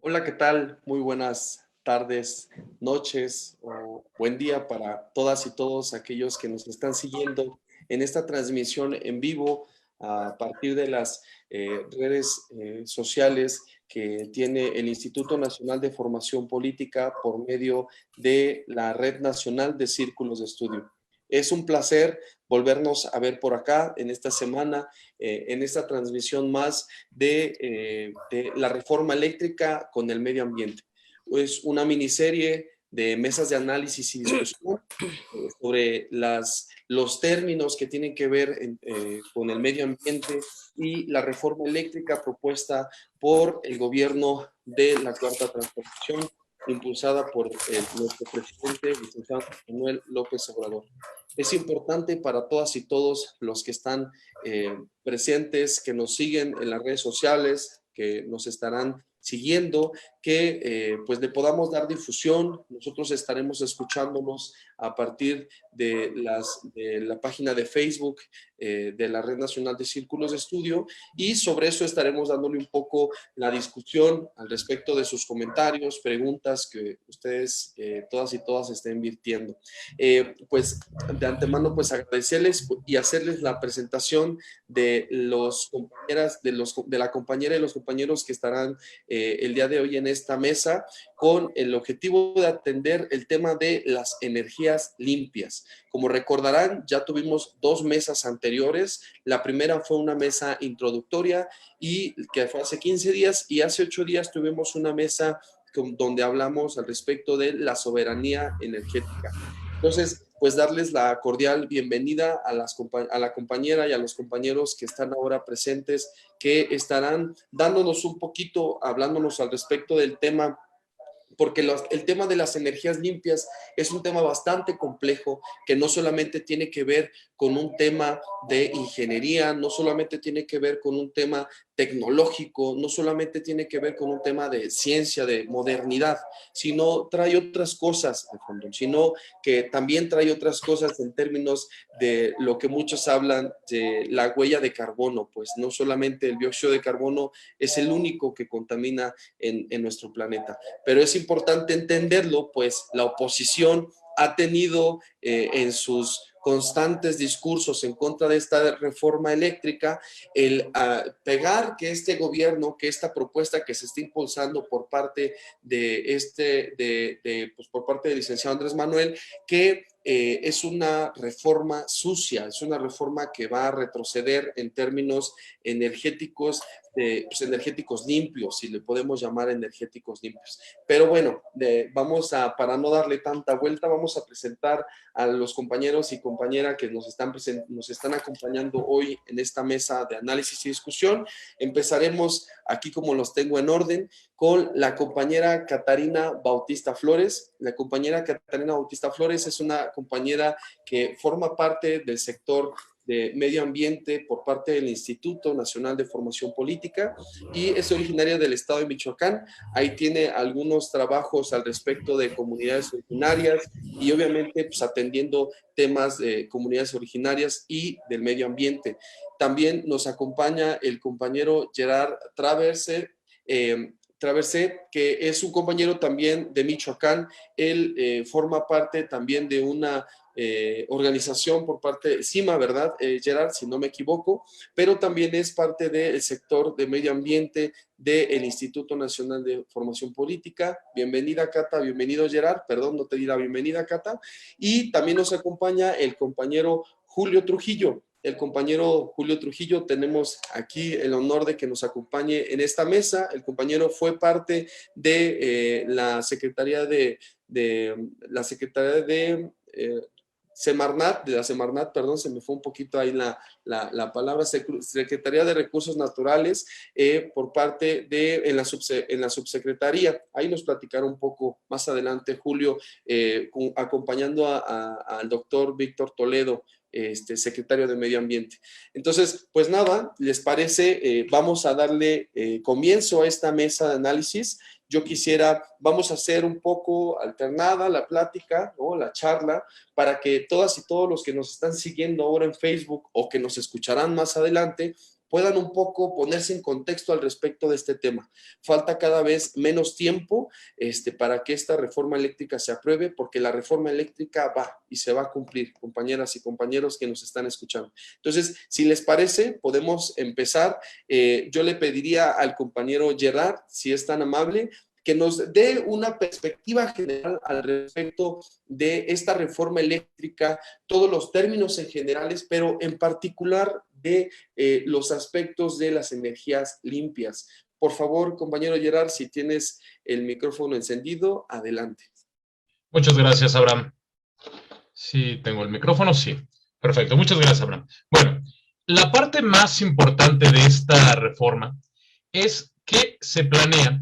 Hola, ¿qué tal? Muy buenas tardes, noches o buen día para todas y todos aquellos que nos están siguiendo en esta transmisión en vivo a partir de las redes sociales que tiene el Instituto Nacional de Formación Política por medio de la Red Nacional de Círculos de Estudio. Es un placer volvernos a ver por acá en esta semana, en esta transmisión más de la reforma eléctrica con el medio ambiente. Es una miniserie de mesas de análisis y discusión sobre los términos que tienen que ver con el medio ambiente y la reforma eléctrica propuesta por el gobierno de la Cuarta Transformación, impulsada por nuestro presidente, licenciado Manuel López Obrador. Es importante para todas y todos los que están presentes, que nos siguen en las redes sociales, que nos estarán siguiendo, que pues le podamos dar difusión. Nosotros estaremos escuchándonos a partir de la página de Facebook de la Red Nacional de Círculos de Estudio, y sobre eso estaremos dándole un poco la discusión al respecto de sus comentarios, preguntas que ustedes todas y todas estén virtiendo. Pues de antemano pues agradecerles y hacerles la presentación de los compañeras, de la compañera y los compañeros que estarán el día de hoy en esta mesa con el objetivo de atender el tema de las energías limpias. Como recordarán, ya tuvimos dos mesas anteriores. La primera fue una mesa introductoria y que fue hace 15 días, y hace 8 días tuvimos una mesa donde hablamos al respecto de la soberanía energética. Entonces, pues darles la cordial bienvenida a la compañera y a los compañeros que están ahora presentes, que estarán dándonos un poquito, hablándonos al respecto del tema, porque el tema de las energías limpias es un tema bastante complejo, que no solamente tiene que ver con un tema de ingeniería, no solamente tiene que ver con un tema tecnológico, no solamente tiene que ver con un tema de ciencia, de modernidad, sino trae otras cosas de fondo, sino que también trae otras cosas en términos de lo que muchos hablan de la huella de carbono. Pues no solamente el dióxido de carbono es el único que contamina en nuestro planeta, pero es importante entenderlo, pues la oposición ha tenido en sus constantes discursos en contra de esta reforma eléctrica el pegar que este gobierno, que esta propuesta que se está impulsando por parte pues por parte del licenciado Andrés Manuel, que es una reforma sucia, es una reforma que va a retroceder en términos energéticos, pues energéticos limpios, si le podemos llamar energéticos limpios. Pero bueno, para no darle tanta vuelta, vamos a presentar a los compañeros y compañeras que nos están acompañando hoy en esta mesa de análisis y discusión. Empezaremos aquí, como los tengo en orden, con la compañera Catarina Bautista Flores. La compañera Catarina Bautista Flores es una compañera que forma parte del sector de medio ambiente por parte del Instituto Nacional de Formación Política, y es originaria del estado de Michoacán. Ahí tiene algunos trabajos al respecto de comunidades originarias y obviamente pues atendiendo temas de comunidades originarias y del medio ambiente. También nos acompaña el compañero Gerard Traversé, que es un compañero también de Michoacán. Él forma parte también de una organización por parte de CIMA, ¿verdad, Gerard? Si no me equivoco, pero también es parte del sector de medio ambiente del Instituto Nacional de Formación Política. Bienvenida, Cata, bienvenido, Gerard, perdón, no te di la bienvenida, Cata. Y también nos acompaña el compañero Julio Trujillo. El compañero Julio Trujillo, tenemos aquí el honor de que nos acompañe en esta mesa. El compañero fue parte de la Secretaría de Semarnat, de la Semarnat, perdón, se me fue un poquito ahí la palabra, Secretaría de Recursos Naturales, por parte de, en la subsecretaría. Ahí nos platicará un poco más adelante, Julio, acompañando al doctor Víctor Toledo, secretario de Medio Ambiente. Entonces, pues nada, ¿les parece? Vamos a darle comienzo a esta mesa de análisis. Yo quisiera, vamos a hacer un poco alternada la plática, ¿no? La charla, para que todas y todos los que nos están siguiendo ahora en Facebook o que nos escucharán más adelante, puedan un poco ponerse en contexto al respecto de este tema. Falta cada vez menos tiempo para que esta reforma eléctrica se apruebe, porque la reforma eléctrica va y se va a cumplir, compañeras y compañeros que nos están escuchando. Entonces, si les parece, podemos empezar. Yo le pediría al compañero Gerard, si es tan amable, que nos dé una perspectiva general al respecto de esta reforma eléctrica, todos los términos en generales, pero en particular de los aspectos de las energías limpias. Por favor, compañero Gerard, si tienes el micrófono encendido, adelante. Muchas gracias, Abraham. Sí, tengo el micrófono, sí. Perfecto, muchas gracias, Abraham. Bueno, la parte más importante de esta reforma es que se planea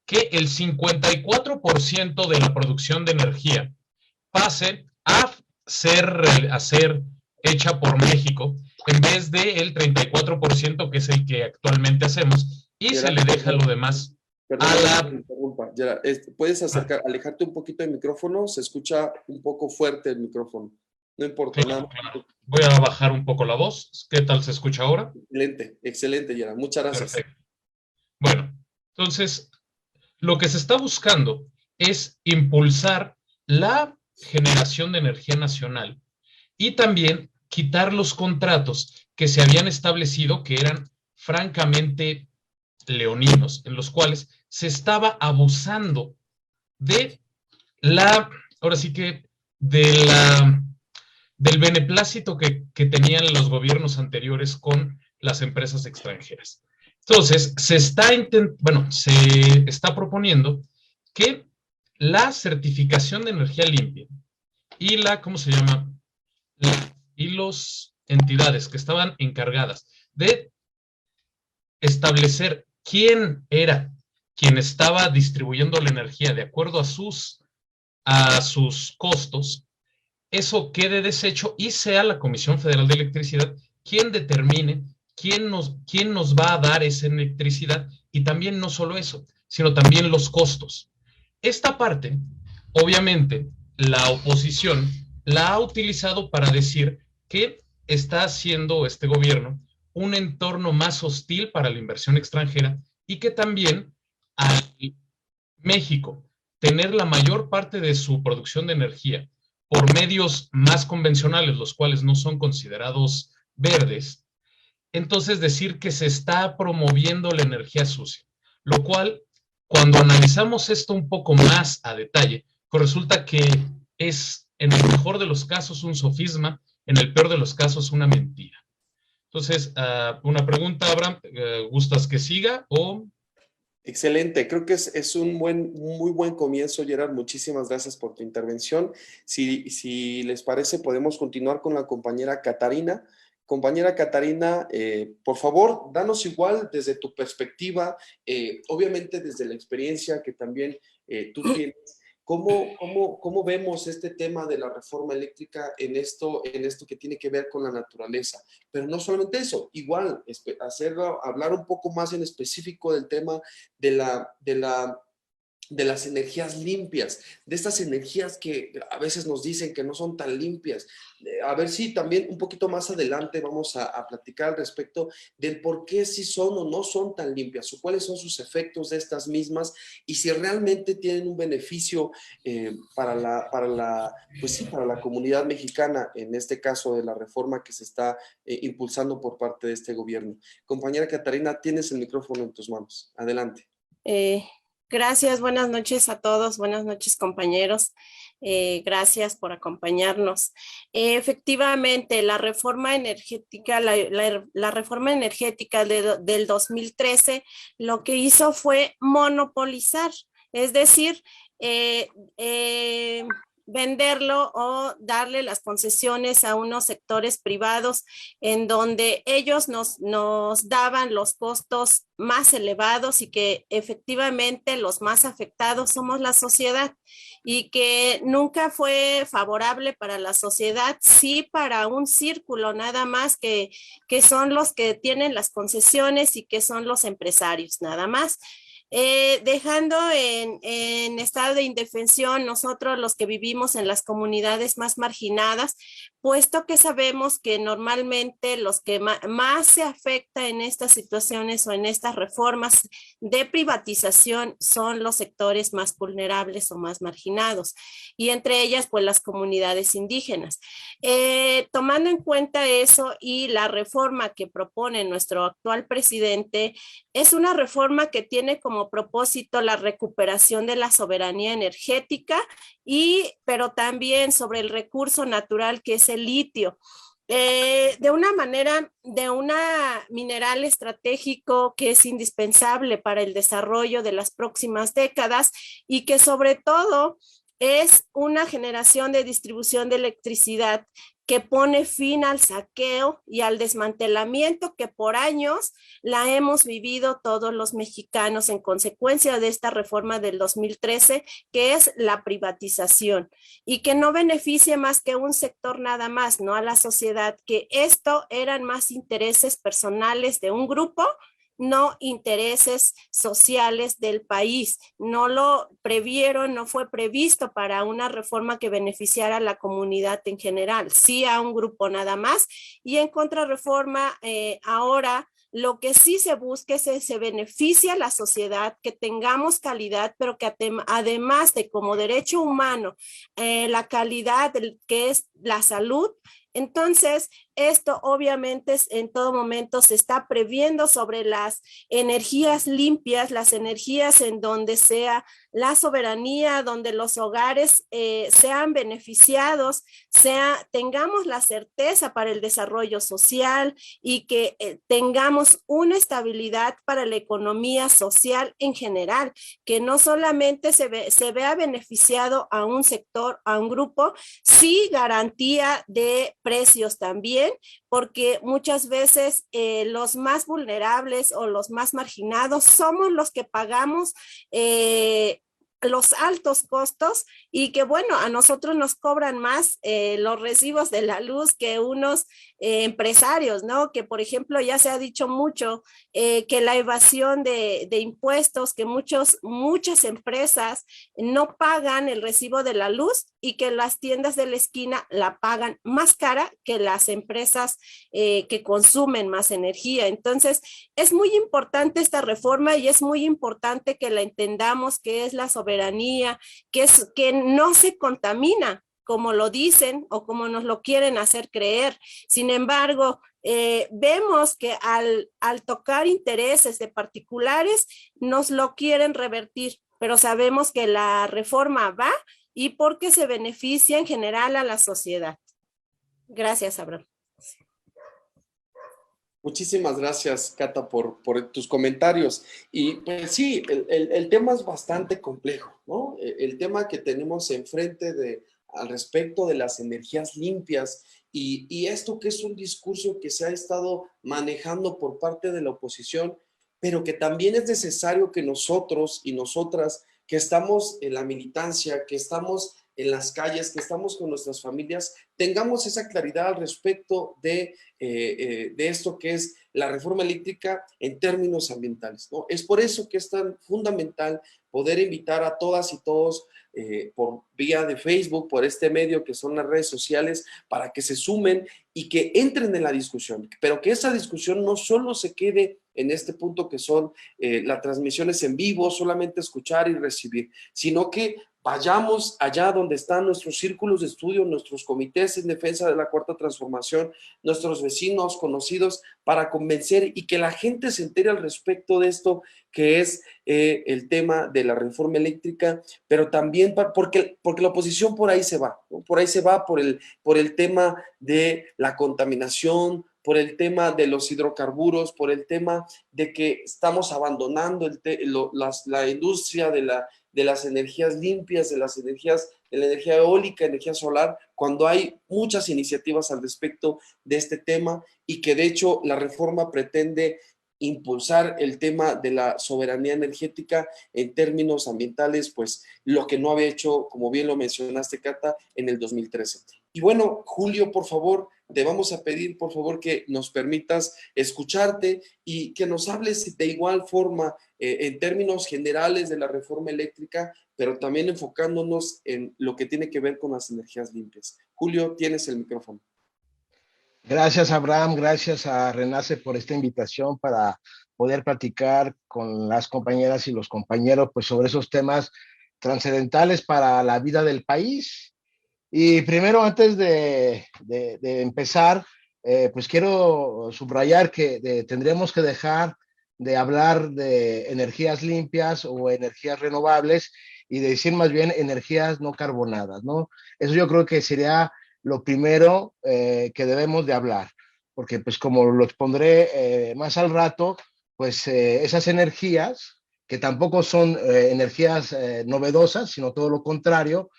que el 54% de la producción de energía pase a ser hecha por México en vez del 34% que es el que actualmente hacemos, y se le deja lo demás Perdón, a la... me interrumpa. Gerard, puedes alejarte un poquito del micrófono, se escucha un poco fuerte el micrófono. No importa Claro, nada. claro. Voy a bajar un poco la voz. ¿Qué tal se escucha ahora? Excelente, excelente, Gerard. Muchas gracias. Perfecto. Bueno, entonces, lo que se está buscando es impulsar la generación de energía nacional y también quitar los contratos que se habían establecido, que eran francamente leoninos, en los cuales se estaba abusando de ahora sí que, del beneplácito que tenían los gobiernos anteriores con las empresas extranjeras. Entonces, se está proponiendo que la certificación de energía limpia y ¿cómo se llama? Y las entidades que estaban encargadas de establecer quién era quien estaba distribuyendo la energía de acuerdo a sus costos, eso quede deshecho y sea la Comisión Federal de Electricidad quien determine quién nos va a dar esa electricidad, y también no solo eso, sino también los costos. Esta parte, obviamente, la oposición la ha utilizado para decir que está haciendo este gobierno un entorno más hostil para la inversión extranjera, y que también a México tener la mayor parte de su producción de energía por medios más convencionales, los cuales no son considerados verdes, entonces decir que se está promoviendo la energía sucia, lo cual, cuando analizamos esto un poco más a detalle, pues resulta que es, en el mejor de los casos, un sofisma, en el peor de los casos, una mentira. Entonces, una pregunta, Abraham, ¿gustas que siga o...? Excelente, creo que es un muy buen comienzo, Gerard. Muchísimas gracias por tu intervención. Si les parece, podemos continuar con la compañera Catarina. Compañera Catarina, por favor, danos igual desde tu perspectiva, obviamente desde la experiencia que también tú tienes. ¿Cómo vemos este tema de la reforma eléctrica en esto que tiene que ver con la naturaleza? Pero no solamente eso, igual hablar un poco más en específico del tema de las energías limpias, de estas energías que a veces nos dicen que no son tan limpias. A ver si también un poquito más adelante vamos a platicar al respecto del por qué sí son o no son tan limpias, o cuáles son sus efectos de estas mismas, y si realmente tienen un beneficio pues sí, para la comunidad mexicana, en este caso de la reforma que se está impulsando por parte de este gobierno. Compañera Catarina, tienes el micrófono en tus manos. Adelante. Gracias, buenas noches a todos, buenas noches compañeros, gracias por acompañarnos. Efectivamente, la reforma energética, la reforma energética del 2013 lo que hizo fue monopolizar, es decir, venderlo o darle las concesiones a unos sectores privados en donde ellos nos daban los costos más elevados y que efectivamente los más afectados somos la sociedad y que nunca fue favorable para la sociedad, sí para un círculo nada más que son los que tienen las concesiones y que son los empresarios nada más. Dejando en estado de indefensión nosotros los que vivimos en las comunidades más marginadas, puesto que sabemos que normalmente los que más se afecta en estas situaciones o en estas reformas de privatización son los sectores más vulnerables o más marginados, y entre ellas pues las comunidades indígenas. Tomando en cuenta eso y la reforma que propone nuestro actual presidente, es una reforma que tiene como propósito la recuperación de la soberanía energética pero también sobre el recurso natural que es el litio. De una manera, de un mineral estratégico que es indispensable para el desarrollo de las próximas décadas y que sobre todo es una generación de distribución de electricidad que pone fin al saqueo y al desmantelamiento que por años la hemos vivido todos los mexicanos en consecuencia de esta reforma del 2013, que es la privatización y que no beneficia más que un sector nada más, no a la sociedad, que esto eran más intereses personales de un grupo, no intereses sociales del país. No lo previeron, no fue previsto para una reforma que beneficiara a la comunidad en general, sí a un grupo nada más. Y en contrarreforma, ahora lo que sí se busca es que se beneficie a la sociedad, que tengamos calidad, pero que además de como derecho humano, la calidad que es la salud. Entonces, esto obviamente en todo momento se está previendo sobre las energías limpias, las energías en donde sea la soberanía, donde los hogares sean beneficiados, tengamos la certeza para el desarrollo social y que tengamos una estabilidad para la economía social en general, que no solamente se vea beneficiado a un sector, a un grupo, sí garantía de precios también, porque muchas veces los más vulnerables o los más marginados somos los que pagamos los altos costos y que bueno, a nosotros nos cobran más los recibos de la luz que unos empresarios, ¿no? Que por ejemplo ya se ha dicho mucho que la evasión de impuestos, que muchas empresas no pagan el recibo de la luz y que las tiendas de la esquina la pagan más cara que las empresas que consumen más energía. Entonces, es muy importante esta reforma y es muy importante que la entendamos, que es la soberanía, que no se contamina, como lo dicen o como nos lo quieren hacer creer. Sin embargo, vemos que al tocar intereses de particulares, nos lo quieren revertir, pero sabemos que la reforma va y porque se beneficia en general a la sociedad. Gracias, Abraham. Muchísimas gracias, Cata, por tus comentarios. Y pues sí, el tema es bastante complejo, ¿no? El tema que tenemos enfrente al respecto de las energías limpias y esto que es un discurso que se ha estado manejando por parte de la oposición, pero que también es necesario que nosotros y nosotras que estamos en la militancia, que estamos en las calles, que estamos con nuestras familias, tengamos esa claridad al respecto de esto que es la reforma eléctrica en términos ambientales, ¿no? Es por eso que es tan fundamental poder invitar a todas y todos por vía de Facebook, por este medio que son las redes sociales, para que se sumen y que entren en la discusión, pero que esa discusión no solo se quede en este punto que son las transmisiones en vivo, solamente escuchar y recibir, sino que vayamos allá donde están nuestros círculos de estudio, nuestros comités en defensa de la Cuarta Transformación, nuestros vecinos, conocidos, para convencer y que la gente se entere al respecto de esto que es el tema de la reforma eléctrica, pero también porque la oposición por ahí se va, ¿no? Por ahí se va por el tema de la contaminación, por el tema de los hidrocarburos, por el tema de que estamos abandonando la industria de las energías limpias, de las energías en la energía eólica, energía solar, cuando hay muchas iniciativas al respecto de este tema y que de hecho la reforma pretende impulsar el tema de la soberanía energética en términos ambientales, pues lo que no había hecho, como bien lo mencionaste, Cata, en el 2013. Y bueno, Julio, por favor, te vamos a pedir, por favor, que nos permitas escucharte y que nos hables de igual forma en términos generales de la reforma eléctrica, pero también enfocándonos en lo que tiene que ver con las energías limpias. Julio, tienes el micrófono. Gracias, Abraham, gracias a Renace por esta invitación para poder platicar con las compañeras y los compañeros pues, sobre esos temas trascendentales para la vida del país. Y primero, antes de empezar, pues quiero subrayar que tendríamos que dejar de hablar de energías limpias o energías renovables y de decir más bien energías no carbonadas, ¿no? Eso yo creo que sería lo primero que debemos de hablar, porque pues como lo expondré más al rato, pues esas energías, que tampoco son energías novedosas, sino todo lo contrario,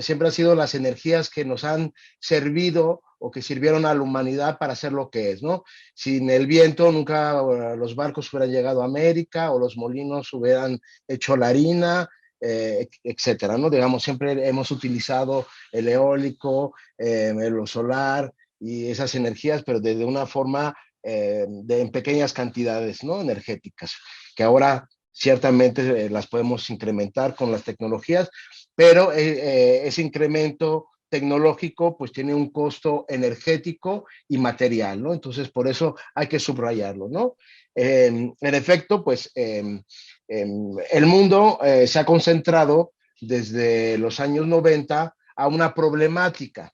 siempre han sido las energías que nos han servido o que sirvieron a la humanidad para ser lo que es, ¿no? Sin el viento nunca los barcos hubieran llegado a América o los molinos hubieran hecho la harina, etcétera, ¿no? Digamos, siempre hemos utilizado el eólico, el solar y esas energías, pero de una forma en pequeñas cantidades, ¿no? Energéticas, que ahora ciertamente las podemos incrementar con las tecnologías, pero ese incremento tecnológico pues tiene un costo energético y material, ¿no? Entonces por eso hay que subrayarlo, ¿no? En efecto, pues el mundo se ha concentrado desde los años 90 a una problemática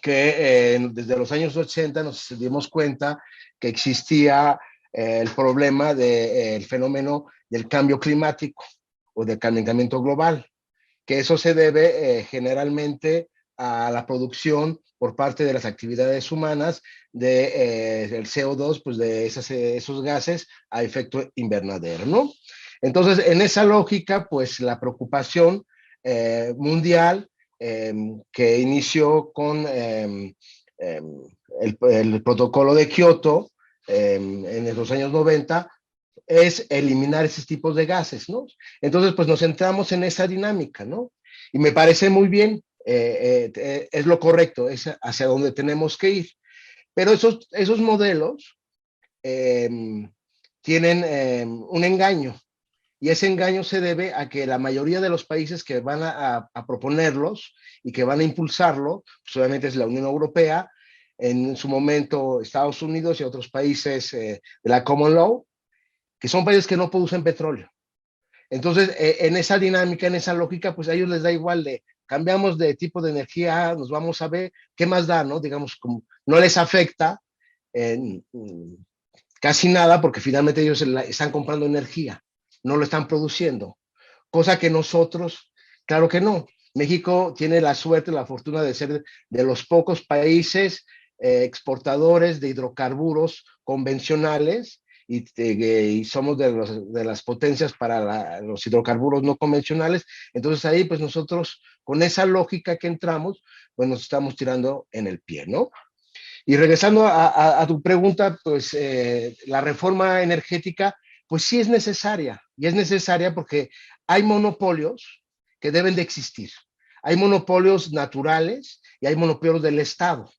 que desde los años 80 nos dimos cuenta que existía el problema del fenómeno del cambio climático o del calentamiento global, que eso se debe generalmente a la producción por parte de las actividades humanas del CO2, pues de esos gases a efecto invernadero, ¿no? Entonces, en esa lógica, pues la preocupación mundial que inició con el protocolo de Kioto en los años 90, es eliminar esos tipos de gases, ¿no? Entonces, pues nos centramos en esa dinámica, ¿no? Y me parece muy bien, es lo correcto, es hacia donde tenemos que ir. Pero esos modelos eh, tienen un engaño, y ese engaño se debe a que la mayoría de los países que van a proponerlos y que van a impulsarlo, pues obviamente es la Unión Europea, en su momento Estados Unidos y otros países de la Common Law, que son países que no producen petróleo. Entonces, en esa dinámica, en esa lógica, pues a ellos les da igual de cambiamos de tipo de energía, nos vamos a ver qué más da, ¿no? Digamos, como no les afecta casi nada porque finalmente ellos están comprando energía, no lo están produciendo, cosa que nosotros, claro que no. México tiene la suerte, la fortuna de ser de los pocos países exportadores de hidrocarburos convencionales y somos de las potencias para los hidrocarburos no convencionales. Entonces ahí pues nosotros con esa lógica que entramos, pues nos estamos tirando en el pie, ¿no? Y regresando a tu pregunta, pues la reforma energética, pues sí es necesaria, y es necesaria porque hay monopolios que deben de existir. Hay monopolios naturales y hay monopolios del Estado,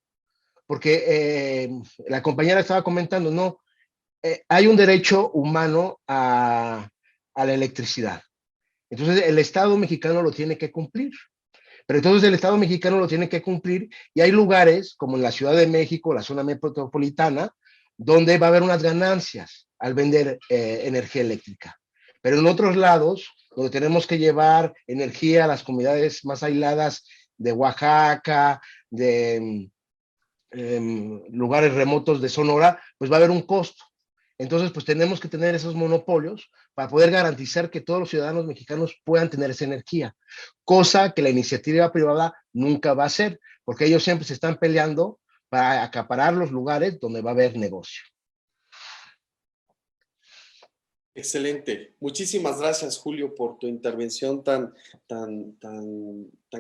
porque la compañera estaba comentando, no, hay un derecho humano a la electricidad. Entonces el Estado mexicano lo tiene que cumplir. Pero entonces el Estado mexicano lo tiene que cumplir y hay lugares como en la Ciudad de México, la zona metropolitana, donde va a haber unas ganancias al vender energía eléctrica. Pero en otros lados, donde tenemos que llevar energía a las comunidades más aisladas de Oaxaca, de lugares remotos de Sonora, pues va a haber un costo. Entonces, pues tenemos que tener esos monopolios para poder garantizar que todos los ciudadanos mexicanos puedan tener esa energía, cosa que la iniciativa privada nunca va a hacer, porque ellos siempre se están peleando para acaparar los lugares donde va a haber negocio. Excelente. Muchísimas gracias, Julio, por tu intervención tan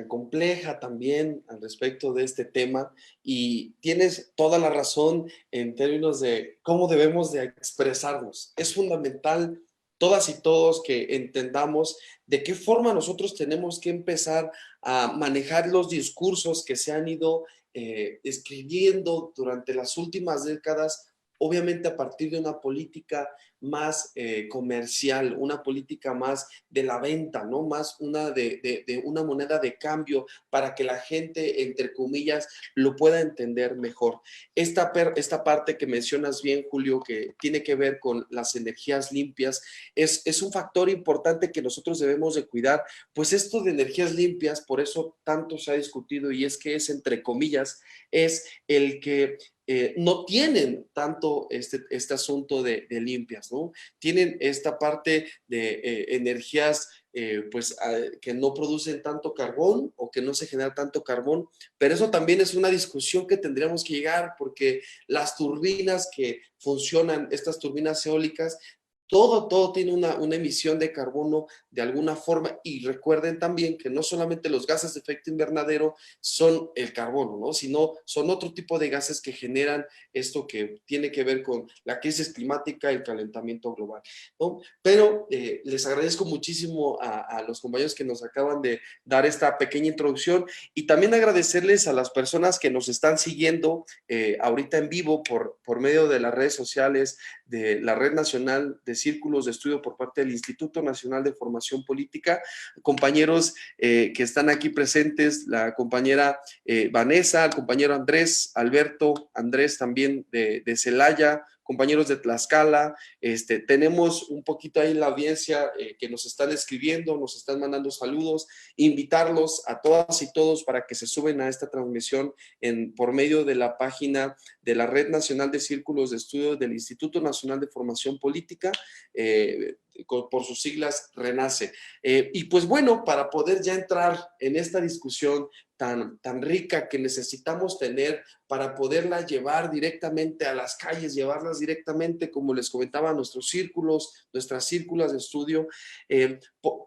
compleja también al respecto de este tema. Y tienes toda la razón en términos de cómo debemos de expresarnos. Es fundamental todas y todos que entendamos de qué forma nosotros tenemos que empezar a manejar los discursos que se han ido escribiendo durante las últimas décadas, obviamente a partir de una política más comercial, una política más de la venta, ¿no? Más una de una moneda de cambio para que la gente, entre comillas, lo pueda entender mejor. Esta parte que mencionas bien, Julio, que tiene que ver con las energías limpias, es un factor importante que nosotros debemos de cuidar, pues esto de energías limpias, por eso tanto se ha discutido y es que es, entre comillas, es el que no tienen tanto este asunto de limpias, ¿no? Tienen esta parte de energías pues que no producen tanto carbón o que no se genera tanto carbón, pero eso también es una discusión que tendríamos que llegar porque las turbinas que funcionan, estas turbinas eólicas, todo tiene una emisión de carbono de alguna forma y recuerden también que no solamente los gases de efecto invernadero son el carbono, ¿no? Sino son otro tipo de gases que generan esto que tiene que ver con la crisis climática y el calentamiento global, ¿no? Pero les agradezco muchísimo a los compañeros que nos acaban de dar esta pequeña introducción y también agradecerles a las personas que nos están siguiendo ahorita en vivo por medio de las redes sociales de la Red Nacional de Círculos de Estudio por parte del Instituto Nacional de Formación Política, compañeros que están aquí presentes, la compañera Vanessa, el compañero Andrés, Alberto, Andrés también de Celaya, compañeros de Tlaxcala, tenemos un poquito ahí la audiencia que nos están escribiendo, nos están mandando saludos, invitarlos a todas y todos para que se suben a esta transmisión por medio de la página de la Red Nacional de Círculos de Estudio del Instituto Nacional de Formación Política, por sus siglas RENACE. Y pues bueno, para poder ya entrar en esta discusión tan rica que necesitamos tener para poderla llevar directamente a las calles, llevarlas directamente, como les comentaba, a nuestros círculos, nuestras círculos de estudio.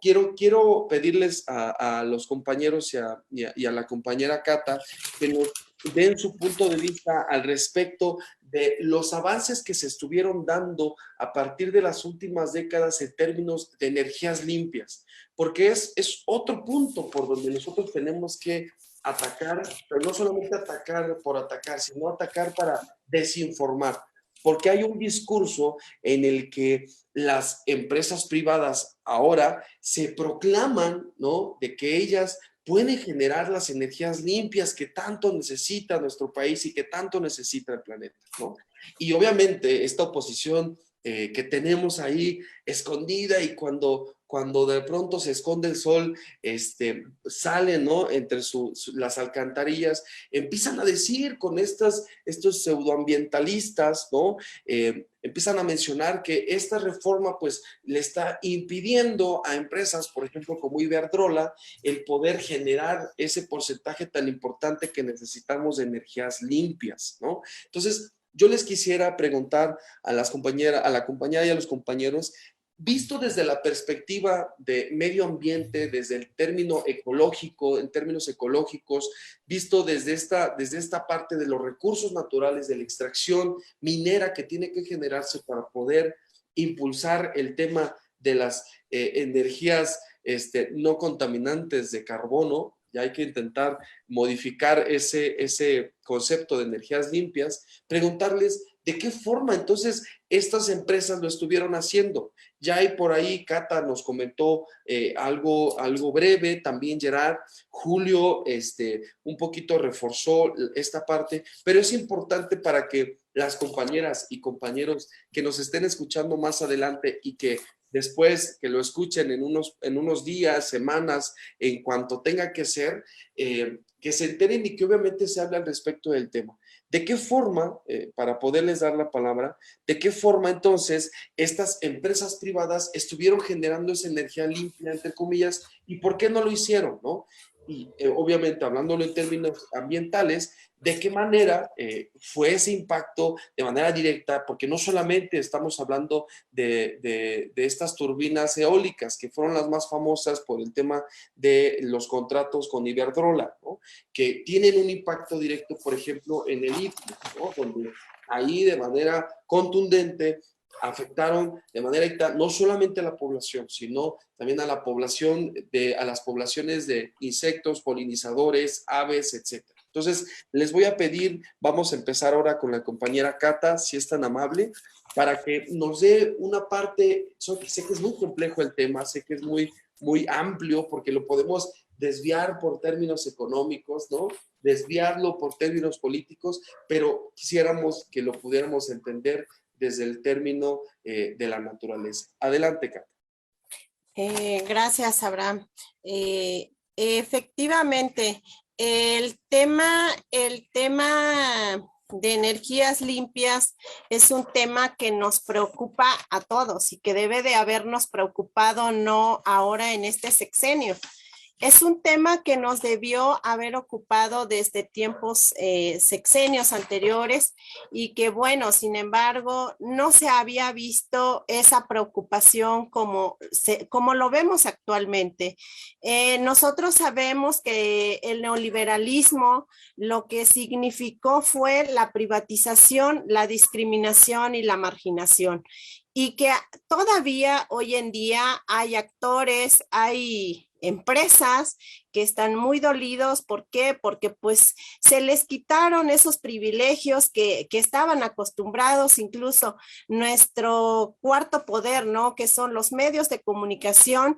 Quiero pedirles a los compañeros y a la compañera Cata que nos den su punto de vista al respecto de los avances que se estuvieron dando a partir de las últimas décadas en términos de energías limpias, porque es otro punto por donde nosotros tenemos que atacar, pero no solamente atacar por atacar, sino atacar para desinformar, porque hay un discurso en el que las empresas privadas ahora se proclaman, ¿no?, de que ellas pueden generar las energías limpias que tanto necesita nuestro país y que tanto necesita el planeta, ¿no? Y obviamente esta oposición que tenemos ahí escondida y cuando de pronto se esconde el sol, sale, ¿no?, entre las alcantarillas, empiezan a decir con estos pseudoambientalistas, ¿no? Empiezan a mencionar que esta reforma pues le está impidiendo a empresas, por ejemplo, como Iberdrola, el poder generar ese porcentaje tan importante que necesitamos de energías limpias, ¿no? Entonces, yo les quisiera preguntar a la compañera y a los compañeros, visto desde la perspectiva de medio ambiente, desde el término ecológico, en términos ecológicos, visto desde esta parte de los recursos naturales, de la extracción minera que tiene que generarse para poder impulsar el tema de las energías no contaminantes de carbono, y hay que intentar modificar ese concepto de energías limpias, preguntarles de qué forma entonces estas empresas lo estuvieron haciendo. Ya hay por ahí, Cata nos comentó algo breve, también Gerard, Julio un poquito reforzó esta parte, pero es importante para que las compañeras y compañeros que nos estén escuchando más adelante y que después que lo escuchen en unos días, semanas, en cuanto tenga que ser, que se enteren y que obviamente se hable al respecto del tema. ¿De qué forma, para poderles dar la palabra, de qué forma entonces estas empresas privadas estuvieron generando esa energía limpia, entre comillas, y por qué no lo hicieron, ¿no? y obviamente hablándolo en términos ambientales, de qué manera fue ese impacto de manera directa, porque no solamente estamos hablando de estas turbinas eólicas, que fueron las más famosas por el tema de los contratos con Iberdrola, ¿no? Que tienen un impacto directo, por ejemplo, en el istmo, ¿no? Donde ahí de manera contundente afectaron de manera directa no solamente a la población, sino también a la población a las poblaciones de insectos, polinizadores, aves, etcétera. Entonces, les voy a pedir, vamos a empezar ahora con la compañera Cata, si es tan amable, para que nos dé una parte, sé que es muy complejo el tema, sé que es muy amplio, porque lo podemos desviar por términos económicos, ¿no? Desviarlo por términos políticos, pero quisiéramos que lo pudiéramos entender desde el término de la naturaleza. Adelante, Cata. Gracias, Abraham. Efectivamente, el tema de energías limpias es un tema que nos preocupa a todos y que debe de habernos preocupado no ahora en este sexenio. Es un tema que nos debió haber ocupado desde tiempos sexenios anteriores y que, bueno, sin embargo, no se había visto esa preocupación como lo vemos actualmente. Nosotros sabemos que el neoliberalismo lo que significó fue la privatización, la discriminación y la marginación. Y que todavía hoy en día hay actores, hay empresas que están muy dolidos. ¿Por qué? Porque pues se les quitaron esos privilegios que estaban acostumbrados, incluso nuestro cuarto poder, ¿no? Que son los medios de comunicación,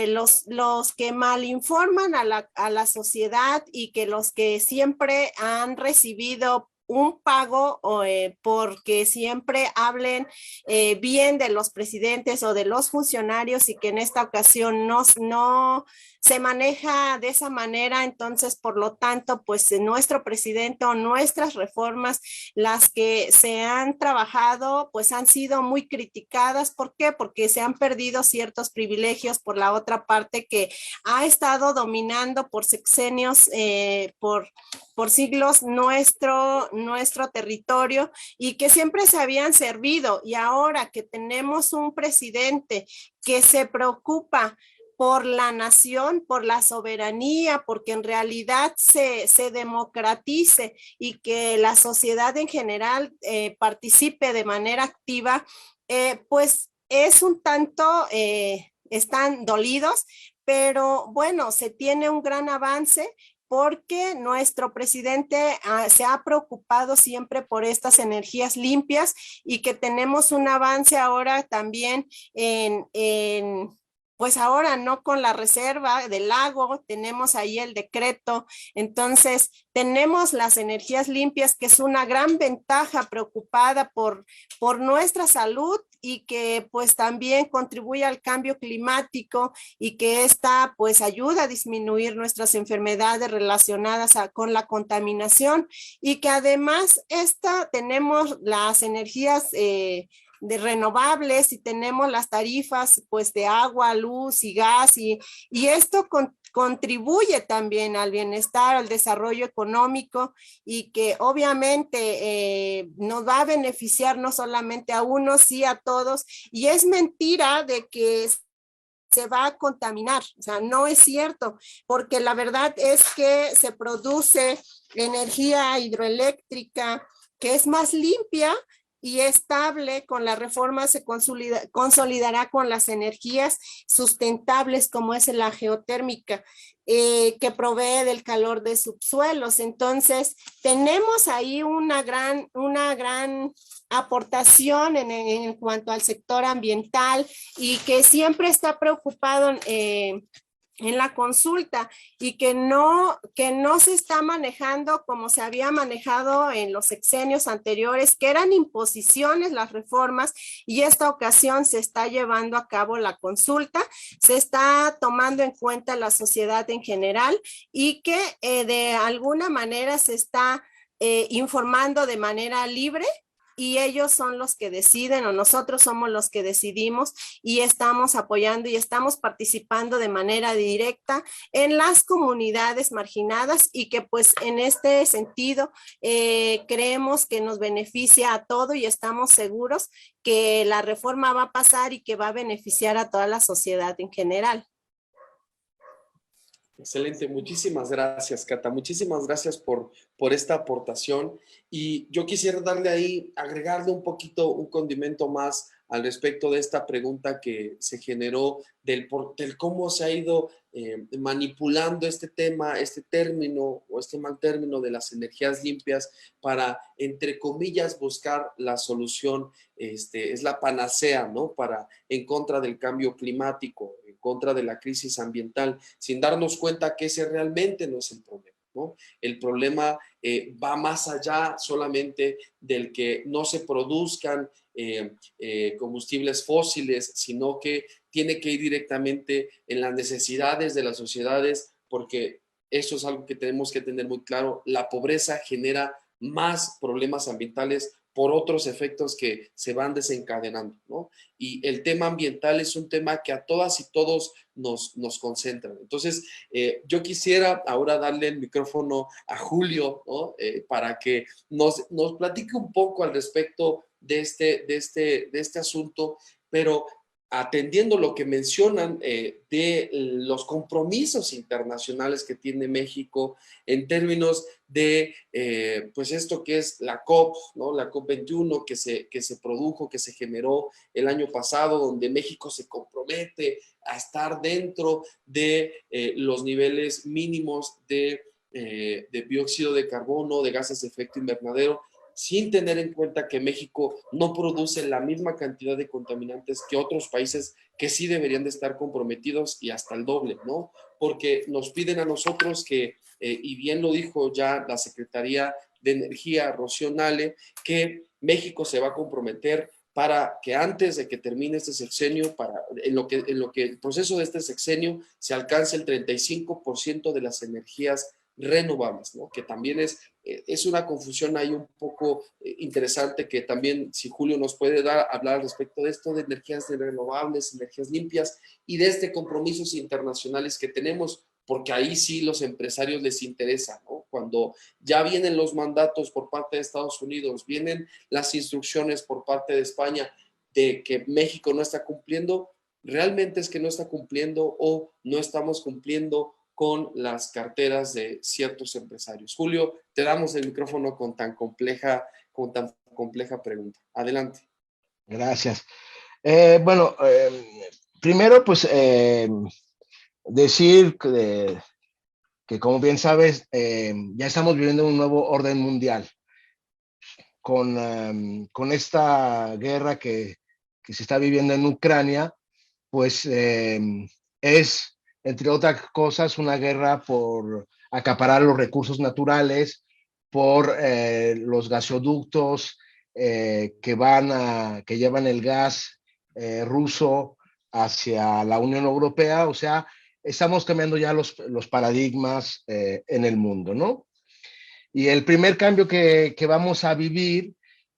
los que malinforman a la sociedad y que los que siempre han recibido un pago porque siempre hablen bien de los presidentes o de los funcionarios y que en esta ocasión no se maneja de esa manera. Entonces, por lo tanto, pues nuestro presidente o nuestras reformas, las que se han trabajado, pues han sido muy criticadas. ¿Por qué? Porque se han perdido ciertos privilegios por la otra parte que ha estado dominando por sexenios, por siglos nuestro territorio y que siempre se habían servido. Y ahora que tenemos un presidente que se preocupa por la nación, por la soberanía, porque en realidad se democratice y que la sociedad en general participe de manera activa, pues es un tanto, están dolidos, pero bueno, se tiene un gran avance porque nuestro presidente se ha preocupado siempre por estas energías limpias y que tenemos un avance ahora también pues ahora no con la reserva del lago, tenemos ahí el decreto. Entonces tenemos las energías limpias, que es una gran ventaja, preocupada por nuestra salud y que pues también contribuye al cambio climático y que esta pues ayuda a disminuir nuestras enfermedades relacionadas con la contaminación y que además tenemos las energías de renovables y tenemos las tarifas pues de agua, luz y gas y esto contribuye también al bienestar, al desarrollo económico y que obviamente nos va a beneficiar no solamente a unos, sí a todos. Y es mentira de que se va a contaminar, o sea, no es cierto, porque la verdad es que se produce energía hidroeléctrica que es más limpia y estable. Con la reforma se consolidará con las energías sustentables como es la geotérmica, que provee del calor de subsuelos. Entonces, tenemos ahí una gran aportación en cuanto al sector ambiental y que siempre está preocupado en la consulta y que no se está manejando como se había manejado en los sexenios anteriores, que eran imposiciones las reformas, y esta ocasión se está llevando a cabo la consulta, se está tomando en cuenta la sociedad en general y que de alguna manera se está informando de manera libre y ellos son los que deciden o nosotros somos los que decidimos y estamos apoyando y estamos participando de manera directa en las comunidades marginadas y que pues en este sentido creemos que nos beneficia a todo y estamos seguros que la reforma va a pasar y que va a beneficiar a toda la sociedad en general. Excelente, muchísimas gracias, Cata. Muchísimas gracias por esta aportación. Y yo quisiera darle ahí, agregarle un poquito, un condimento más al respecto de esta pregunta que se generó del cómo se ha ido manipulando este tema, este término o este mal término de las energías limpias para, entre comillas, buscar la solución, es la panacea, ¿no? Para, en contra del cambio climático, en contra de la crisis ambiental, sin darnos cuenta que ese realmente no es el problema, ¿no? El problema va más allá solamente del que no se produzcan combustibles fósiles, sino que tiene que ir directamente en las necesidades de las sociedades, porque eso es algo que tenemos que tener muy claro. La pobreza genera más problemas ambientales por otros efectos que se van desencadenando, ¿no? Y el tema ambiental es un tema que a todas y todos nos concentran. Entonces, yo quisiera ahora darle el micrófono a Julio, ¿no? Para que nos platique un poco al respecto de este asunto, pero atendiendo lo que mencionan de los compromisos internacionales que tiene México en términos de pues esto que es la COP, ¿no? La COP21 que se produjo, que se generó el año pasado, donde México se compromete a estar dentro de los niveles mínimos de dióxido de carbono, de gases de efecto invernadero, sin tener en cuenta que México no produce la misma cantidad de contaminantes que otros países que sí deberían de estar comprometidos y hasta el doble, ¿no? Porque nos piden a nosotros que, y bien lo dijo ya la Secretaría de Energía, Rocío Nale, que México se va a comprometer para que antes de que termine este sexenio, en lo que el proceso de este sexenio se alcance el 35% de las energías renovables, ¿no? Que también es una confusión ahí un poco interesante, que también si Julio nos puede hablar al respecto de esto de energías renovables, energías limpias y de compromisos internacionales que tenemos, porque ahí sí los empresarios les interesa, ¿no? Cuando ya vienen los mandatos por parte de Estados Unidos, vienen las instrucciones por parte de España de que México no está cumpliendo, realmente es que no está cumpliendo o no estamos cumpliendo con las carteras de ciertos empresarios. Julio, te damos el micrófono con tan compleja pregunta. Adelante. Gracias. Bueno, primero, pues, decir que como bien sabes, ya estamos viviendo un nuevo orden mundial con esta guerra que se está viviendo en Ucrania, pues es, entre otras cosas, una guerra por acaparar los recursos naturales, por los gasoductos que llevan el gas ruso hacia la Unión Europea. O sea, estamos cambiando ya los paradigmas en el mundo, ¿no? Y el primer cambio que vamos a vivir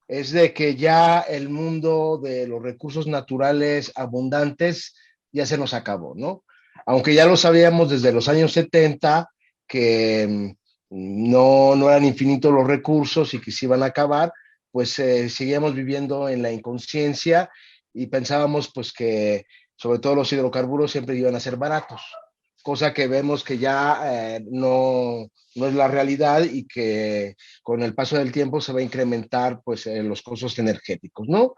es de que ya el mundo de los recursos naturales abundantes ya se nos acabó, ¿no? Aunque ya lo sabíamos desde los años 70 que no eran infinitos los recursos y que se iban a acabar, pues seguíamos viviendo en la inconsciencia y pensábamos pues que sobre todo los hidrocarburos siempre iban a ser baratos, cosa que vemos que ya no es la realidad y que con el paso del tiempo se va a incrementar pues los costos energéticos, ¿no?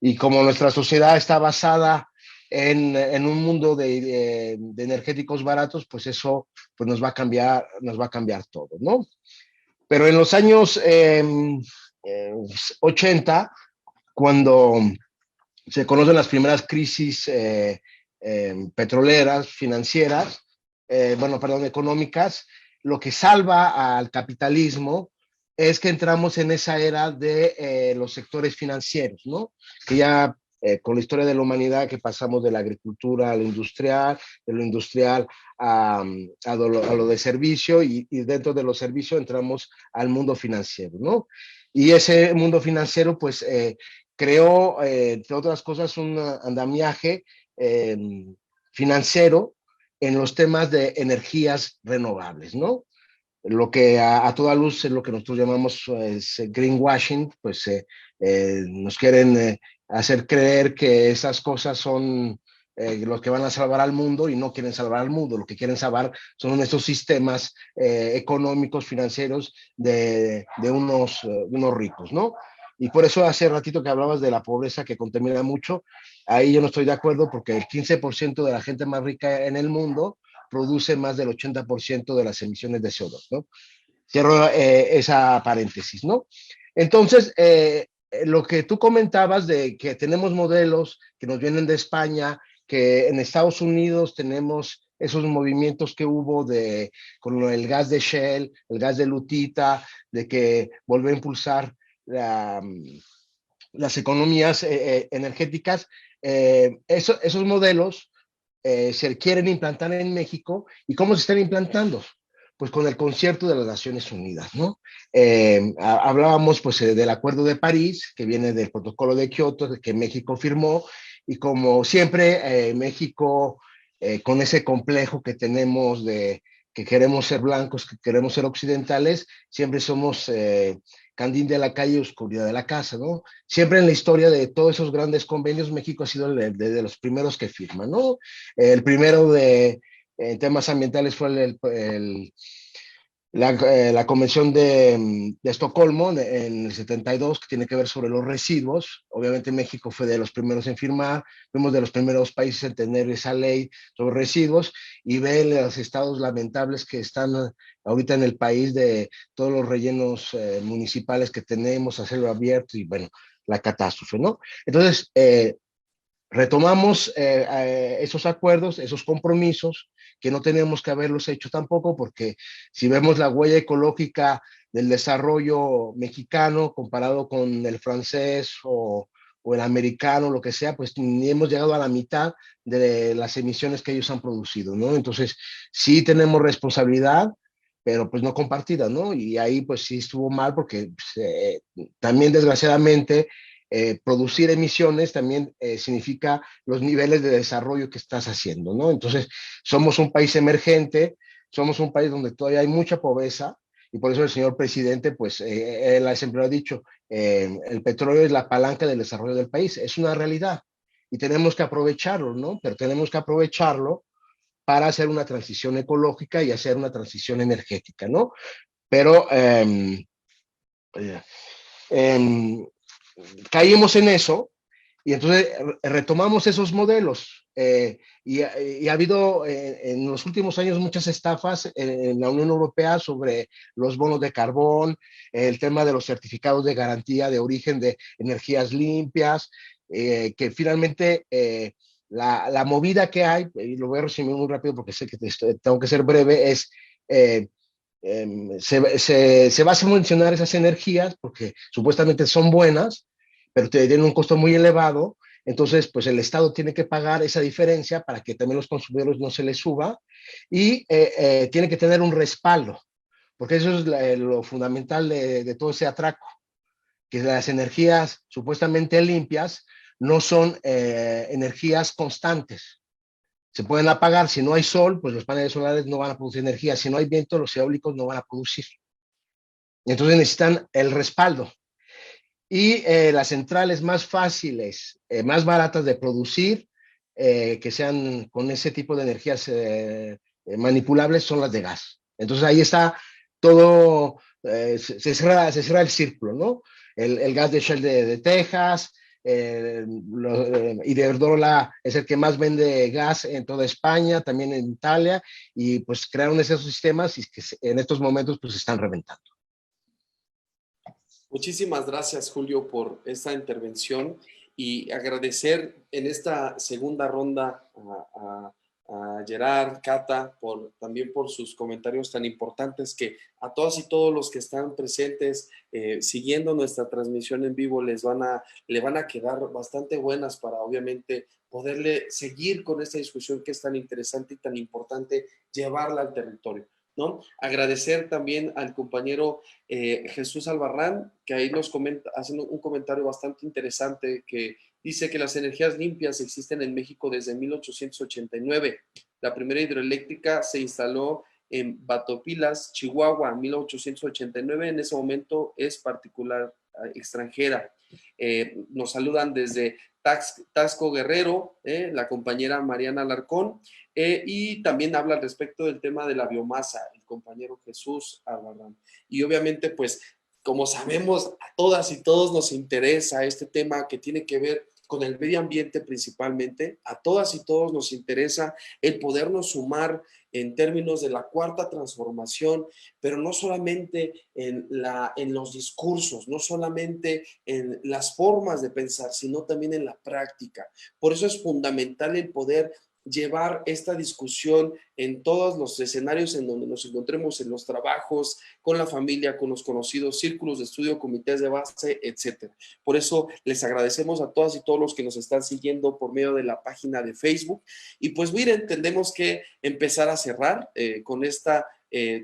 Y como nuestra sociedad está basada en un mundo de energéticos baratos, pues eso pues nos va a cambiar todo, ¿no? Pero en los años 80, cuando se conocen las primeras crisis petroleras, financieras, económicas, lo que salva al capitalismo es que entramos en esa era de los sectores financieros, ¿no? Que ya con la historia de la humanidad, que pasamos de la agricultura a lo industrial, de lo industrial a lo de servicio, y dentro de los servicios entramos al mundo financiero, ¿no? Y ese mundo financiero, pues, creó, entre otras cosas, un andamiaje financiero en los temas de energías renovables, ¿no? Lo que a toda luz es lo que nosotros llamamos greenwashing, pues nos quieren hacer creer que esas cosas son los que van a salvar al mundo y no quieren salvar al mundo, lo que quieren salvar son estos sistemas económicos, financieros de unos ricos, ¿no? Y por eso hace ratito que hablabas de la pobreza que contamina mucho, ahí yo no estoy de acuerdo porque el 15% de la gente más rica en el mundo produce más del 80% de las emisiones de CO2, ¿no? Cierro esa paréntesis, ¿no? Entonces, lo que tú comentabas de que tenemos modelos que nos vienen de España, que en Estados Unidos tenemos esos movimientos que hubo con el gas de Shell, el gas de Lutita, de que volvió a impulsar las economías energéticas, esos modelos se quieren implantar en México. ¿Y cómo se están implantando? Pues con el concierto de las Naciones Unidas, ¿no? Hablábamos pues del Acuerdo de París, que viene del Protocolo de Kioto, que México firmó, y como siempre, México, con ese complejo que tenemos de que queremos ser blancos, que queremos ser occidentales, siempre somos candil de la calle, oscuridad de la casa, ¿no? Siempre en la historia de todos esos grandes convenios, México ha sido de los primeros que firma, ¿no? El primero de temas ambientales fue la Convención de Estocolmo en el 72, que tiene que ver sobre los residuos. Obviamente México fue de los primeros en firmar, fuimos de los primeros países en tener esa ley sobre residuos, y ven los estados lamentables que están ahorita en el país de todos los rellenos municipales que tenemos, a cielo abierto, y bueno, la catástrofe, ¿no? Entonces, retomamos esos acuerdos, esos compromisos, que no tenemos que haberlos hecho tampoco, porque si vemos la huella ecológica del desarrollo mexicano comparado con el francés o el americano, lo que sea, pues ni hemos llegado a la mitad de las emisiones que ellos han producido, ¿no? Entonces, sí tenemos responsabilidad, pero pues no compartida, ¿no? Y ahí pues sí estuvo mal porque pues, también desgraciadamente producir emisiones también significa los niveles de desarrollo que estás haciendo, ¿no? Entonces, somos un país emergente, somos un país donde todavía hay mucha pobreza, y por eso el señor presidente, pues, él siempre lo ha dicho, el petróleo es la palanca del desarrollo del país, es una realidad, y tenemos que aprovecharlo, ¿no? Pero tenemos que aprovecharlo para hacer una transición ecológica y hacer una transición energética, ¿no? Pero eh, eh, caímos en eso, y entonces retomamos esos modelos. Y ha habido en los últimos años muchas estafas en la Unión Europea sobre los bonos de carbón, el tema de los certificados de garantía de origen de energías limpias, que finalmente la movida que hay, y lo voy a resumir muy rápido porque sé que tengo que ser breve, es se va a mencionar esas energías porque supuestamente son buenas, pero tienen un costo muy elevado. Entonces, pues el Estado tiene que pagar esa diferencia para que también los consumidores no se les suba, y tiene que tener un respaldo, porque eso es lo fundamental de todo ese atraco, que las energías supuestamente limpias no son energías constantes. Se pueden apagar. Si no hay sol, pues los paneles solares no van a producir energía. Si no hay viento, los eólicos no van a producir. Entonces necesitan el respaldo. Y las centrales más fáciles, más baratas de producir, que sean con ese tipo de energías manipulables, son las de gas. Entonces ahí está todo, se cierra el círculo, ¿no? El gas de Shell de Texas, Iberdrola es el que más vende gas en toda España, también en Italia, y pues crearon esos sistemas y que en estos momentos pues están reventando. Muchísimas gracias, Julio, por esta intervención, y agradecer en esta segunda ronda a Gerard, Cata, también por sus comentarios tan importantes, que a todas y todos los que están presentes siguiendo nuestra transmisión en vivo le van a quedar bastante buenas para obviamente poderle seguir con esta discusión que es tan interesante y tan importante llevarla al territorio. ¿no? Agradecer también al compañero Jesús Albarrán, que ahí nos comenta, haciendo un comentario bastante interesante, que dice que las energías limpias existen en México desde 1889. La primera hidroeléctrica se instaló en Batopilas, Chihuahua, en 1889. En ese momento es particular, extranjera. Nos saludan desde Taxco Guerrero, la compañera Mariana Alarcón, y también habla al respecto del tema de la biomasa, el compañero Jesús Albarrán. Y obviamente, pues, como sabemos, a todas y todos nos interesa este tema que tiene que ver con el medio ambiente principalmente. A todas y todos nos interesa el podernos sumar en términos de la cuarta transformación, pero no solamente en los discursos, no solamente en las formas de pensar, sino también en la práctica. Por eso es fundamental el poder llevar esta discusión en todos los escenarios en donde nos encontremos, en los trabajos, con la familia, con los conocidos, círculos de estudio, comités de base, etcétera. Por eso les agradecemos a todas y todos los que nos están siguiendo por medio de la página de Facebook. Y pues miren, tendremos que empezar a cerrar con esta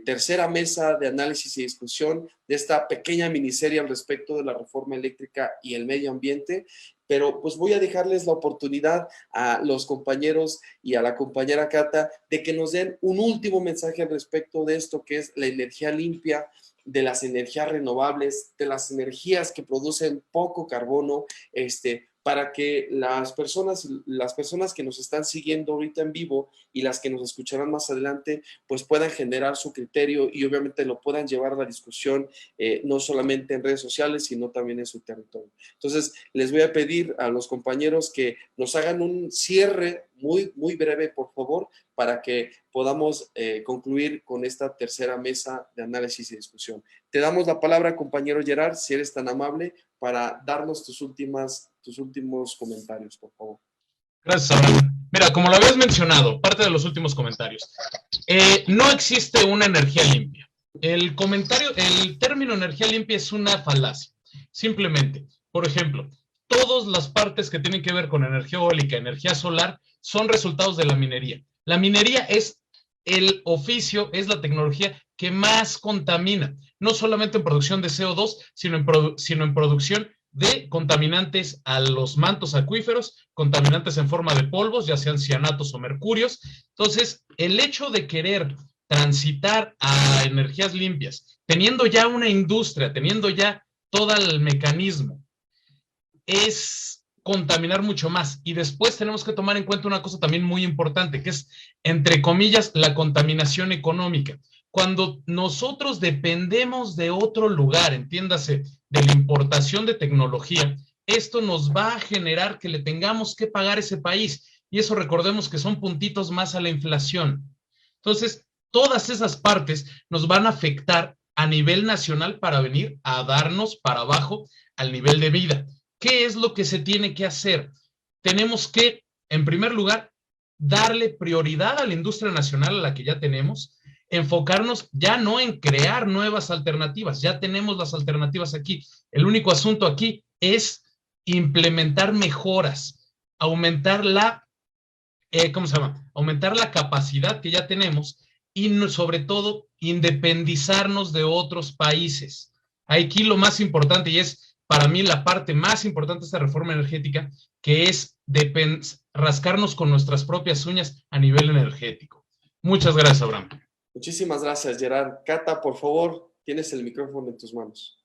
tercera mesa de análisis y discusión de esta pequeña miniserie al respecto de la reforma eléctrica y el medio ambiente. Pero pues voy a dejarles la oportunidad a los compañeros y a la compañera Cata de que nos den un último mensaje al respecto de esto que es la energía limpia, de las energías renovables, de las energías que producen poco carbono, para que las personas que nos están siguiendo ahorita en vivo y las que nos escucharán más adelante, pues puedan generar su criterio y obviamente lo puedan llevar a la discusión, no solamente en redes sociales, sino también en su territorio. Entonces, les voy a pedir a los compañeros que nos hagan un cierre muy, muy breve, por favor, para que podamos concluir con esta tercera mesa de análisis y discusión. Te damos la palabra, compañero Gerard, si eres tan amable, para darnos tus últimos comentarios, por favor. Gracias, Abraham. Mira, como lo habías mencionado, parte de los últimos comentarios, no existe una energía limpia. El término energía limpia es una falacia. Simplemente, por ejemplo, todas las partes que tienen que ver con energía eólica, energía solar, son resultados de la minería. La minería es el oficio, es la tecnología que más contamina, no solamente en producción de CO2, sino en producción de contaminantes a los mantos acuíferos, contaminantes en forma de polvos, ya sean cianatos o mercurios. Entonces, el hecho de querer transitar a energías limpias, teniendo ya una industria, teniendo ya todo el mecanismo, es contaminar mucho más. Y después tenemos que tomar en cuenta una cosa también muy importante, que es, entre comillas, la contaminación económica. Cuando nosotros dependemos de otro lugar, entiéndase, de la importación de tecnología, esto nos va a generar que le tengamos que pagar a ese país. Y eso recordemos que son puntitos más a la inflación. Entonces, todas esas partes nos van a afectar a nivel nacional para venir a darnos para abajo al nivel de vida. ¿Qué es lo que se tiene que hacer? Tenemos que, en primer lugar, darle prioridad a la industria nacional a la que ya tenemos, enfocarnos ya no en crear nuevas alternativas, ya tenemos las alternativas aquí. El único asunto aquí es implementar mejoras, aumentar la, aumentar la capacidad que ya tenemos y sobre todo independizarnos de otros países. Aquí lo más importante, y es para mí la parte más importante de esta reforma energética, que es rascarnos con nuestras propias uñas a nivel energético. Muchas gracias, Abraham. Muchísimas gracias, Gerard. Cata, por favor, tienes el micrófono en tus manos.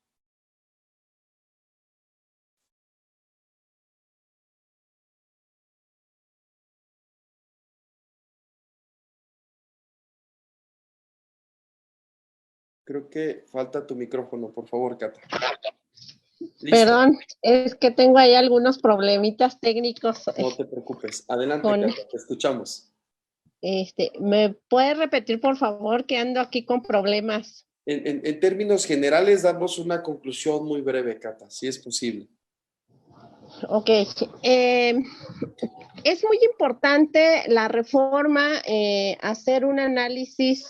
Creo que falta tu micrófono, por favor, Cata. ¿Listo? Perdón, es que tengo ahí algunos problemitas técnicos. No te preocupes. Adelante, Cata, te escuchamos. ¿Me puedes repetir, por favor, que ando aquí con problemas? En términos generales, damos una conclusión muy breve, Cata, si es posible. Ok. Es muy importante la reforma, hacer un análisis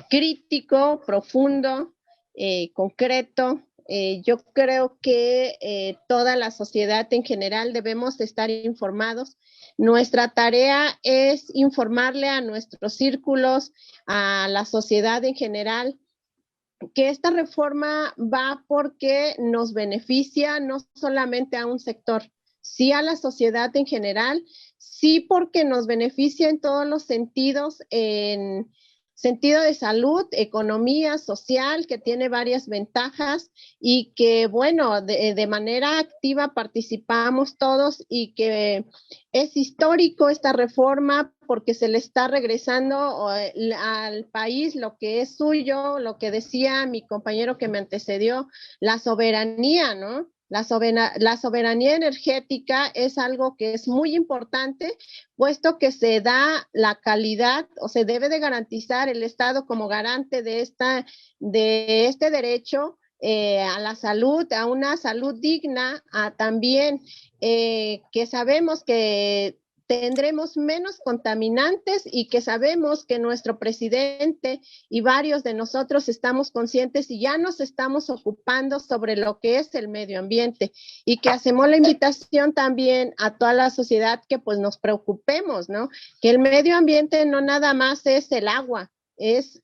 crítico, profundo, concreto, Yo creo que toda la sociedad en general debemos estar informados. Nuestra tarea es informarle a nuestros círculos, a la sociedad en general, que esta reforma va porque nos beneficia no solamente a un sector, sí a la sociedad en general, sí porque nos beneficia en todos los sentidos, en sentido de salud, economía, social, que tiene varias ventajas y que, bueno, de manera activa participamos todos y que es histórico esta reforma porque se le está regresando al país lo que es suyo, lo que decía mi compañero que me antecedió, la soberanía, ¿no? La soberanía energética es algo que es muy importante, puesto que se da la calidad o se debe de garantizar el Estado como garante de este derecho a la salud, a una salud digna, a también que sabemos que tendremos menos contaminantes y que sabemos que nuestro presidente y varios de nosotros estamos conscientes y ya nos estamos ocupando sobre lo que es el medio ambiente y que hacemos la invitación también a toda la sociedad que pues nos preocupemos, ¿no? Que el medio ambiente no nada más es el agua, es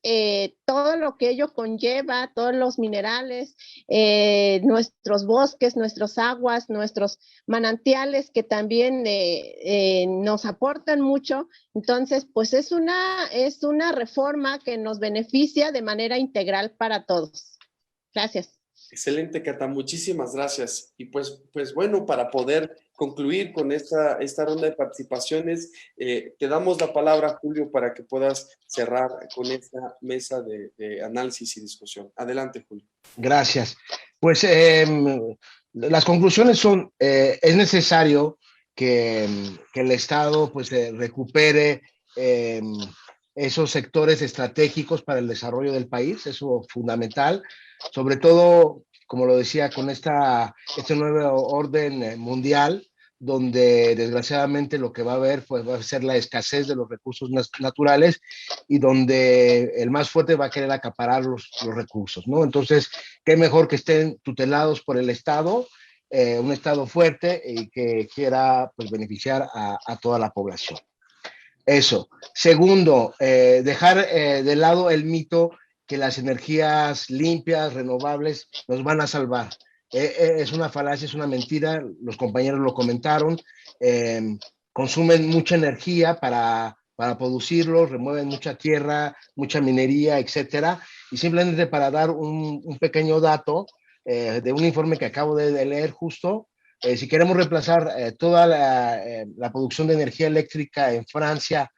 todo lo que ello conlleva, todos los minerales, nuestros bosques, nuestras aguas, nuestros manantiales que también nos aportan mucho. Entonces, pues es una reforma que nos beneficia de manera integral para todos. Gracias. Excelente, Cata, muchísimas gracias. Y pues bueno, para poder concluir con esta ronda de participaciones, te damos la palabra, Julio, para que puedas cerrar con esta mesa de análisis y discusión. Adelante, Julio. Gracias. Pues las conclusiones son, es necesario que el Estado pues recupere esos sectores estratégicos para el desarrollo del país, eso es fundamental, sobre todo, como lo decía, con este nuevo orden mundial, donde desgraciadamente lo que va a haber pues, va a ser la escasez de los recursos naturales y donde el más fuerte va a querer acaparar los recursos, ¿no? Entonces, qué mejor que estén tutelados por el Estado, un Estado fuerte y que quiera pues, beneficiar a toda la población. Eso. Segundo, dejar de lado el mito que las energías limpias, renovables, nos van a salvar. Es una falacia, es una mentira, los compañeros lo comentaron, consumen mucha energía para producirlos, remueven mucha tierra, mucha minería, etcétera, y simplemente para dar un pequeño dato de un informe que acabo de leer justo, si queremos reemplazar toda la producción de energía eléctrica en Francia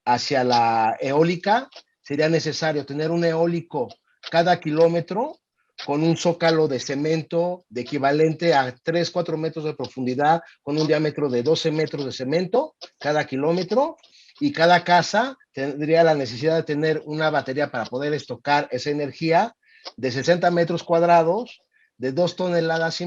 hacia la eólica, sería necesario tener un eólico cada kilómetro con un zócalo de cemento de equivalente a 3-4 metros de profundidad, con un diámetro de 12 metros de cemento cada kilómetro, y cada casa tendría la necesidad de tener una batería para poder estocar esa energía de 60 metros cuadrados, de 2,5 toneladas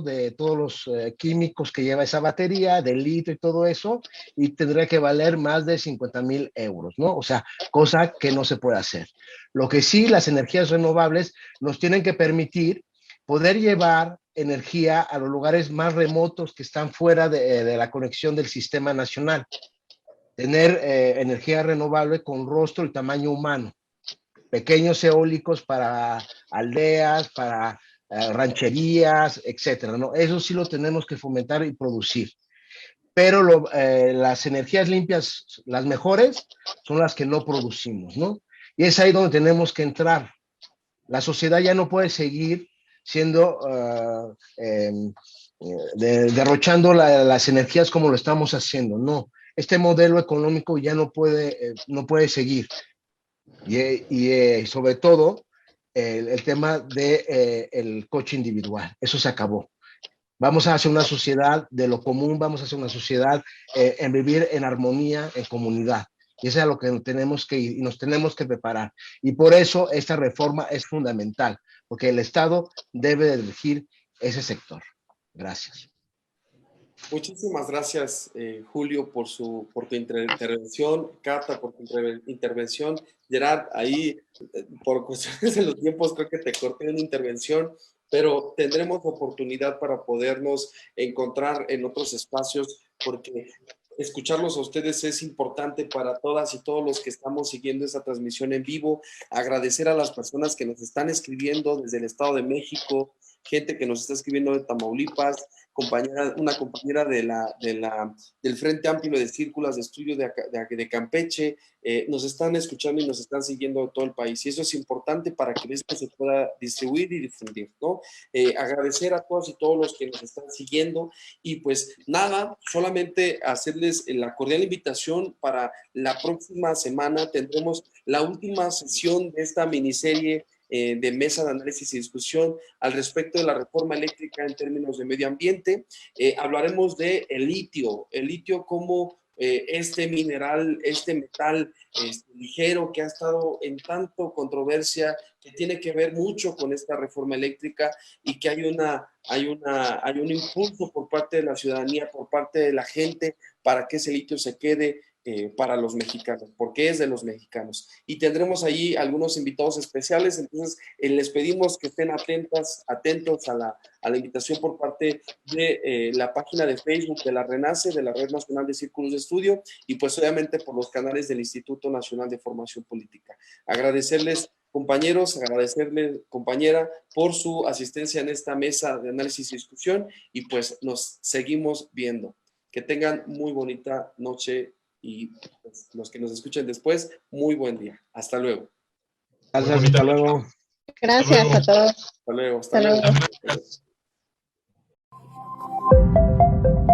de todos los químicos que lleva esa batería, de litro y todo eso, y tendría que valer más de 50,000 euros, ¿no? O sea, cosa que no se puede hacer. Lo que sí, las energías renovables nos tienen que permitir poder llevar energía a los lugares más remotos que están fuera de la conexión del sistema nacional. Tener energía renovable con rostro y tamaño humano. Pequeños eólicos para aldeas, para rancherías, etcétera, ¿no? Eso sí lo tenemos que fomentar y producir. Pero las energías limpias, las mejores, son las que no producimos, ¿no? Y es ahí donde tenemos que entrar. La sociedad ya no puede seguir siendo, derrochando las energías como lo estamos haciendo, no. Este modelo económico ya no puede seguir. Y sobre todo, el tema del coche individual. Eso se acabó. Vamos a hacer una sociedad de lo común, vamos a hacer una sociedad en vivir en armonía, en comunidad. Y eso es a lo que tenemos que ir y nos tenemos que preparar. Y por eso esta reforma es fundamental, porque el Estado debe dirigir ese sector. Gracias. Muchísimas gracias, Julio, por tu intervención, Cata, por tu intervención. Gerard, ahí, por cuestiones de los tiempos, creo que te corté una intervención, pero tendremos oportunidad para podernos encontrar en otros espacios, porque escucharlos a ustedes es importante para todas y todos los que estamos siguiendo esta transmisión en vivo. Agradecer a las personas que nos están escribiendo desde el Estado de México, gente que nos está escribiendo de Tamaulipas, una compañera del Frente Amplio de Círculos de Estudio de Campeche, nos están escuchando y nos están siguiendo de todo el país. Y eso es importante para que esto se pueda distribuir y difundir, ¿no? Agradecer a todas y todos los que nos están siguiendo y pues nada, solamente hacerles la cordial invitación para la próxima semana. Tendremos la última sesión de esta miniserie de mesa de análisis y discusión al respecto de la reforma eléctrica en términos de medio ambiente. Hablaremos de el litio como este mineral, este metal ligero que ha estado en tanto controversia, que tiene que ver mucho con esta reforma eléctrica y que hay un impulso por parte de la ciudadanía, por parte de la gente, para que ese litio se quede para los mexicanos, porque es de los mexicanos. Y tendremos allí algunos invitados especiales, entonces les pedimos que estén atentos a la invitación por parte de la página de Facebook de la RENACE, de la Red Nacional de Círculos de Estudio, y pues obviamente por los canales del Instituto Nacional de Formación Política. Agradecerles, compañeros, agradecerle, compañera, por su asistencia en esta mesa de análisis y discusión, y pues nos seguimos viendo. Que tengan muy bonita noche y pues, los que nos escuchen después, muy buen día. Hasta luego. Gracias, hasta luego. Gracias a todos. Hasta luego. Hasta luego. Hasta luego.